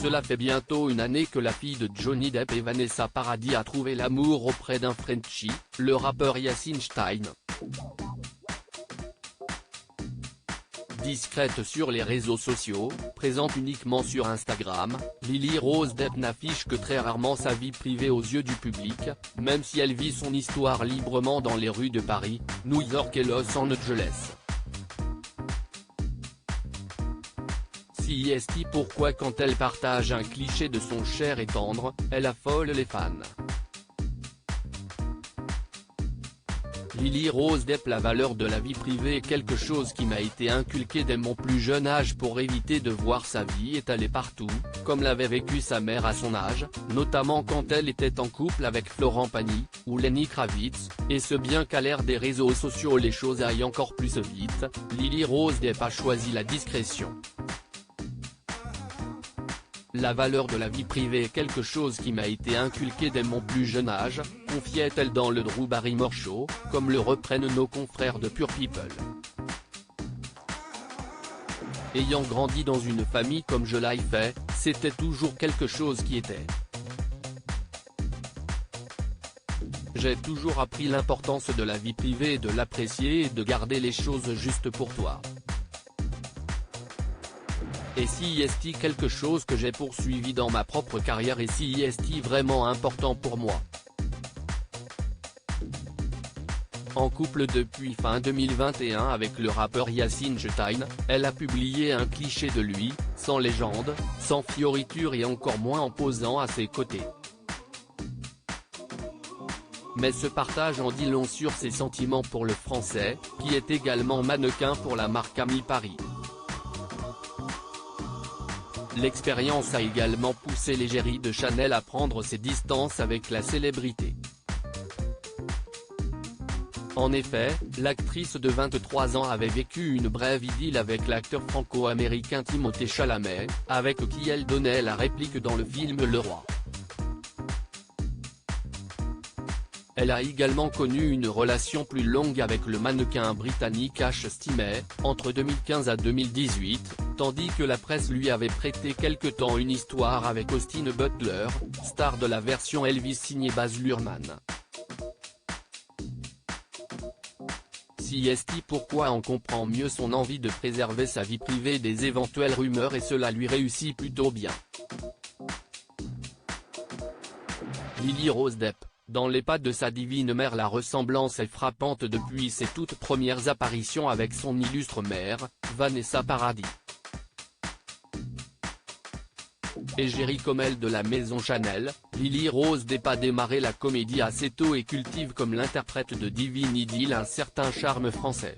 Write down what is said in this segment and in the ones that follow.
Cela fait bientôt une année que la fille de Johnny Depp et Vanessa Paradis a trouvé l'amour auprès d'un Frenchie, le rappeur Yacine Stein. Discrète sur les réseaux sociaux, présente uniquement sur Instagram, Lily Rose Depp n'affiche que très rarement sa vie privée aux yeux du public, même si elle vit son histoire librement dans les rues de Paris, New York et Los Angeles. CIST Pourquoi quand elle partage un cliché de son cher et tendre, elle affole les fans. Lily Rose Depp La valeur de la vie privée est quelque chose qui m'a été inculqué dès mon plus jeune âge pour éviter de voir sa vie étalée partout, comme l'avait vécu sa mère à son âge, notamment quand elle était en couple avec Florent Pagny, ou Lenny Kravitz, et ce bien qu'à l'ère des réseaux sociaux les choses aillent encore plus vite, Lily Rose Depp a choisi la discrétion. La valeur de la vie privée est quelque chose qui m'a été inculqué dès mon plus jeune âge, confiait-elle dans le Drew Barrymore Show, comme le reprennent nos confrères de Pure People. Ayant grandi dans une famille comme je l'ai fait, c'était toujours quelque chose qui était. J'ai toujours appris l'importance de la vie privée et de l'apprécier et de garder les choses justes pour toi. Et CIST quelque chose que j'ai poursuivi dans ma propre carrière et CIST vraiment important pour moi. En couple depuis fin 2021 avec le rappeur Yacine Stein, elle a publié un cliché de lui, sans légende, sans fioriture et encore moins imposant à ses côtés. Mais ce partage en dit long sur ses sentiments pour le Français, qui est également mannequin pour la marque Ami Paris. L'expérience a également poussé l'égérie de Chanel à prendre ses distances avec la célébrité. En effet, l'actrice de 23 ans avait vécu une brève idylle avec l'acteur franco-américain Timothée Chalamet, avec qui elle donnait la réplique dans le film Le Roi. Elle a également connu une relation plus longue avec le mannequin britannique Ash Stimey, entre 2015 à 2018, tandis que la presse lui avait prêté quelque temps une histoire avec Austin Butler, star de la version Elvis signée Baz Luhrmann. CIST Pourquoi on comprend mieux son envie de préserver sa vie privée des éventuelles rumeurs et cela lui réussit plutôt bien. Lily Rose Depp. Dans les pas de sa divine mère, la ressemblance est frappante depuis ses toutes premières apparitions avec son illustre mère, Vanessa Paradis. Égérie comme elle de la maison Chanel, Lily Rose Depp a démarré la comédie assez tôt et cultive comme l'interprète de Divine Idylle un certain charme français.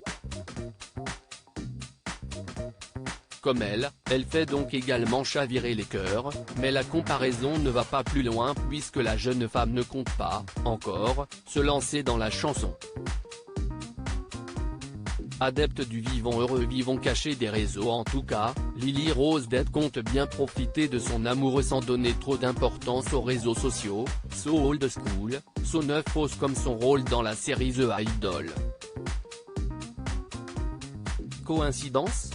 Comme elle fait donc également chavirer les cœurs, mais la comparaison ne va pas plus loin puisque la jeune femme ne compte pas, encore, se lancer dans la chanson. Adepte du vivant heureux vivant caché des réseaux en tout cas, Lily Rose Depp compte bien profiter de son amoureux sans donner trop d'importance aux réseaux sociaux, so old school, so neuf fausse comme son rôle dans la série The Idol. Coïncidence ?